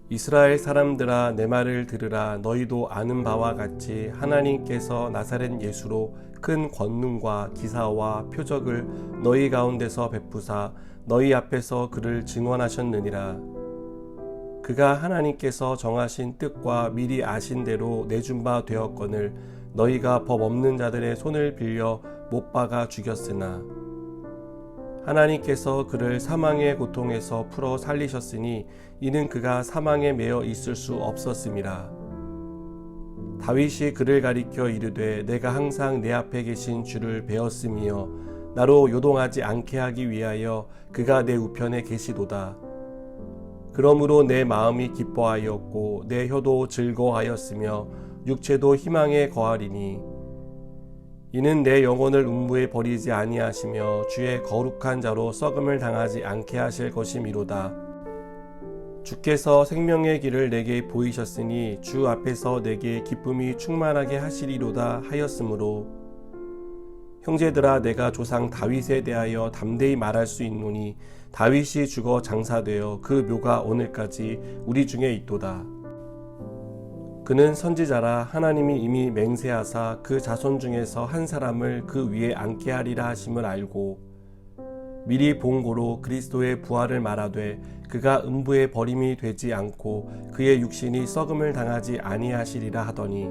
이스라엘 사람들아 내 말을 들으라. 너희도 아는 바와 같이 하나님께서 나사렛 예수로 큰 권능과 기사와 표적을 너희 가운데서 베푸사 너희 앞에서 그를 증언하셨느니라. 그가 하나님께서 정하신 뜻과 미리 아신 대로 내준 바 되었거늘 너희가 법 없는 자들의 손을 빌려 못 박아 죽였으나 하나님께서 그를 사망의 고통에서 풀어 살리셨으니 이는 그가 사망에 매여 있을 수 없었음이라. 다윗이 그를 가리켜 이르되 내가 항상 내 앞에 계신 주를 배웠으며 나로 요동하지 않게 하기 위하여 그가 내 우편에 계시도다. 그러므로 내 마음이 기뻐하였고 내 혀도 즐거워하였으며 육체도 희망에 거하리니 이는 내 영혼을 음부에 버리지 아니하시며 주의 거룩한 자로 썩음을 당하지 않게 하실 것이미로다. 주께서 생명의 길을 내게 보이셨으니 주 앞에서 내게 기쁨이 충만하게 하시리로다 하였으므로 형제들아 내가 조상 다윗에 대하여 담대히 말할 수 있노니 다윗이 죽어 장사되어 그 묘가 오늘까지 우리 중에 있도다. 그는 선지자라 하나님이 이미 맹세하사 그 자손 중에서 한 사람을 그 위에 앉게 하리라 하심을 알고 미리 본고로 그리스도의 부활을 말하되 그가 음부에 버림이 되지 않고 그의 육신이 썩음을 당하지 아니하시리라 하더니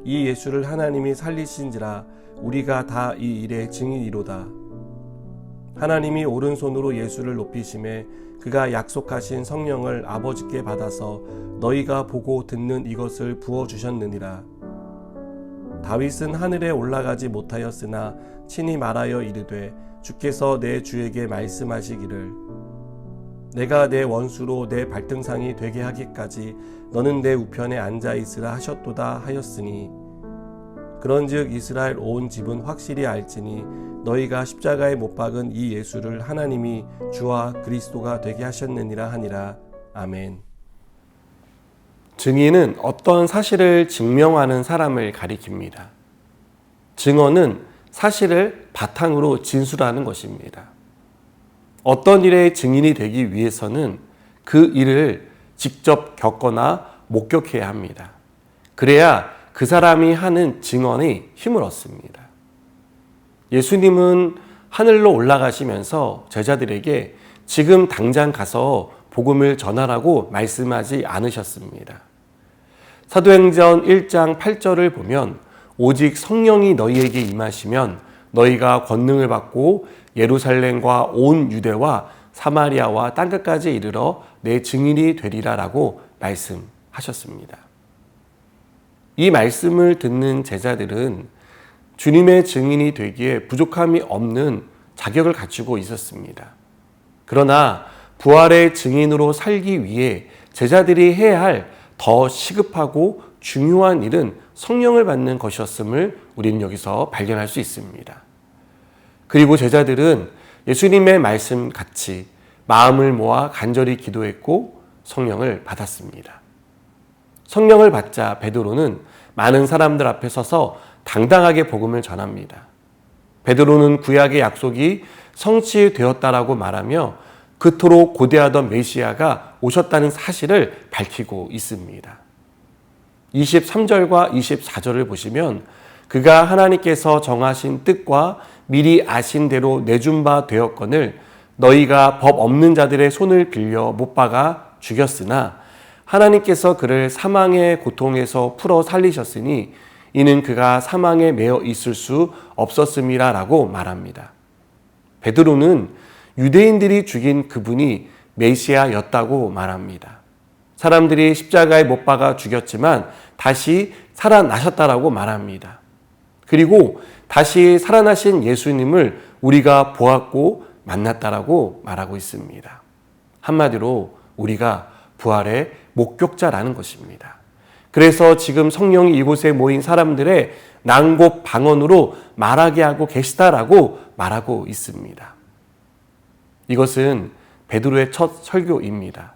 이 예수를 하나님이 살리신지라 우리가 다 이 일의 증인이로다. 하나님이 오른손으로 예수를 높이심에 그가 약속하신 성령을 아버지께 받아서 너희가 보고 듣는 이것을 부어주셨느니라. 다윗은 하늘에 올라가지 못하였으나 친히 말하여 이르되 주께서 내 주에게 말씀하시기를 내가 내 원수로 내 발등상이 되게 하기까지 너는 내 우편에 앉아있으라 하셨도다 하였으니 그런즉 이스라엘 온 집은 확실히 알지니 너희가 십자가에 못 박은 이 예수를 하나님이 주와 그리스도가 되게 하셨느니라 하니라. 아멘. 증인은 어떤 사실을 증명하는 사람을 가리킵니다. 증언은 사실을 바탕으로 진술하는 것입니다. 어떤 일의 증인이 되기 위해서는 그 일을 직접 겪거나 목격해야 합니다. 그래야 그 사람이 하는 증언이 힘을 얻습니다. 예수님은 하늘로 올라가시면서 제자들에게 지금 당장 가서 복음을 전하라고 말씀하지 않으셨습니다. 사도행전 1장 8절을 보면 오직 성령이 너희에게 임하시면 너희가 권능을 받고 예루살렘과 온 유대와 사마리아와 땅끝까지 이르러 내 증인이 되리라 라고 말씀하셨습니다. 이 말씀을 듣는 제자들은 주님의 증인이 되기에 부족함이 없는 자격을 갖추고 있었습니다. 그러나 부활의 증인으로 살기 위해 제자들이 해야 할 더 시급하고 중요한 일은 성령을 받는 것이었음을 우리는 여기서 발견할 수 있습니다. 그리고 제자들은 예수님의 말씀 같이 마음을 모아 간절히 기도했고 성령을 받았습니다. 성령을 받자 베드로는 많은 사람들 앞에 서서 당당하게 복음을 전합니다. 베드로는 구약의 약속이 성취되었다라고 말하며 그토록 고대하던 메시아가 오셨다는 사실을 밝히고 있습니다. 23절과 24절을 보시면 그가 하나님께서 정하신 뜻과 미리 아신 대로 내준 바 되었거늘 너희가 법 없는 자들의 손을 빌려 못 박아 죽였으나 하나님께서 그를 사망의 고통에서 풀어 살리셨으니 이는 그가 사망에 매여 있을 수 없었음이라 라고 말합니다. 베드로는 유대인들이 죽인 그분이 메시아였다고 말합니다. 사람들이 십자가에 못 박아 죽였지만 다시 살아나셨다라고 말합니다. 그리고 다시 살아나신 예수님을 우리가 보았고 만났다라고 말하고 있습니다. 한마디로 우리가 부활의 목격자라는 것입니다. 그래서 지금 성령이 이곳에 모인 사람들의 낭곡 방언으로 말하게 하고 계시다라고 말하고 있습니다. 이것은 베드로의 첫 설교입니다.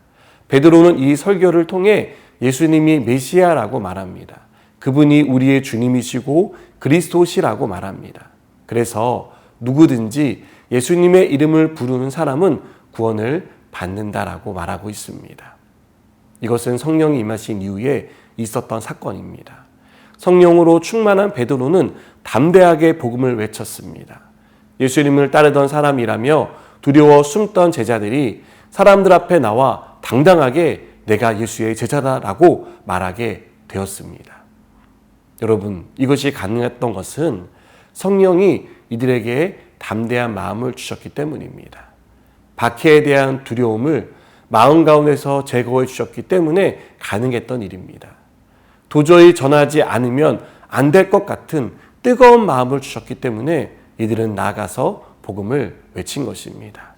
베드로는 이 설교를 통해 예수님이 메시아라고 말합니다. 그분이 우리의 주님이시고 그리스도시라고 말합니다. 그래서 누구든지 예수님의 이름을 부르는 사람은 구원을 받는다라고 말하고 있습니다. 이것은 성령이 임하신 이후에 있었던 사건입니다. 성령으로 충만한 베드로는 담대하게 복음을 외쳤습니다. 예수님을 따르던 사람이라며 두려워 숨던 제자들이 사람들 앞에 나와 당당하게 내가 예수의 제자다라고 말하게 되었습니다. 여러분, 이것이 가능했던 것은 성령이 이들에게 담대한 마음을 주셨기 때문입니다. 박해에 대한 두려움을 마음 가운데서 제거해 주셨기 때문에 가능했던 일입니다. 도저히 전하지 않으면 안 될 것 같은 뜨거운 마음을 주셨기 때문에 이들은 나아가서 복음을 외친 것입니다.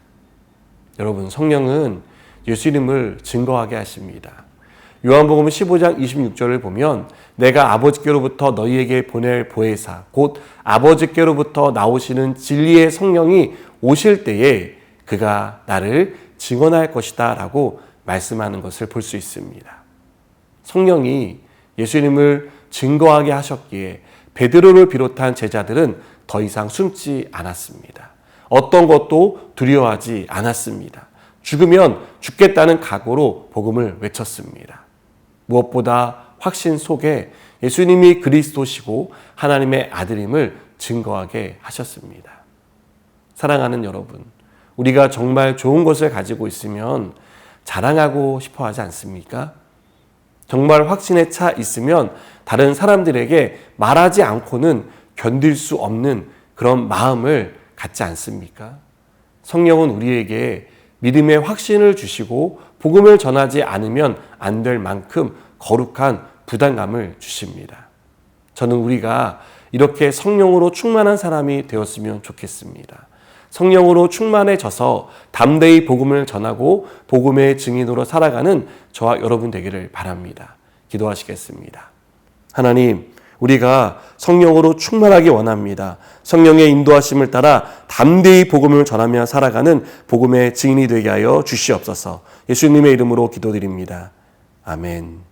여러분, 성령은 예수님을 증거하게 하십니다. 요한복음 15장 26절을 보면 내가 아버지께로부터 너희에게 보낼 보혜사 곧 아버지께로부터 나오시는 진리의 성령이 오실 때에 그가 나를 증언할 것이다 라고 말씀하는 것을 볼 수 있습니다. 성령이 예수님을 증거하게 하셨기에 베드로를 비롯한 제자들은 더 이상 숨지 않았습니다. 어떤 것도 두려워하지 않았습니다. 죽으면 죽겠다는 각오로 복음을 외쳤습니다. 무엇보다 확신 속에 예수님이 그리스도시고 하나님의 아들임을 증거하게 하셨습니다. 사랑하는 여러분, 우리가 정말 좋은 것을 가지고 있으면 자랑하고 싶어 하지 않습니까? 정말 확신에 차 있으면 다른 사람들에게 말하지 않고는 견딜 수 없는 그런 마음을 갖지 않습니까? 성령은 우리에게 믿음의 확신을 주시고 복음을 전하지 않으면 안 될 만큼 거룩한 부담감을 주십니다. 저는 우리가 이렇게 성령으로 충만한 사람이 되었으면 좋겠습니다. 성령으로 충만해져서 담대히 복음을 전하고 복음의 증인으로 살아가는 저와 여러분 되기를 바랍니다. 기도하시겠습니다. 하나님, 우리가 성령으로 충만하기 원합니다. 성령의 인도하심을 따라 담대히 복음을 전하며 살아가는 복음의 증인이 되게 하여 주시옵소서. 예수님의 이름으로 기도드립니다. 아멘.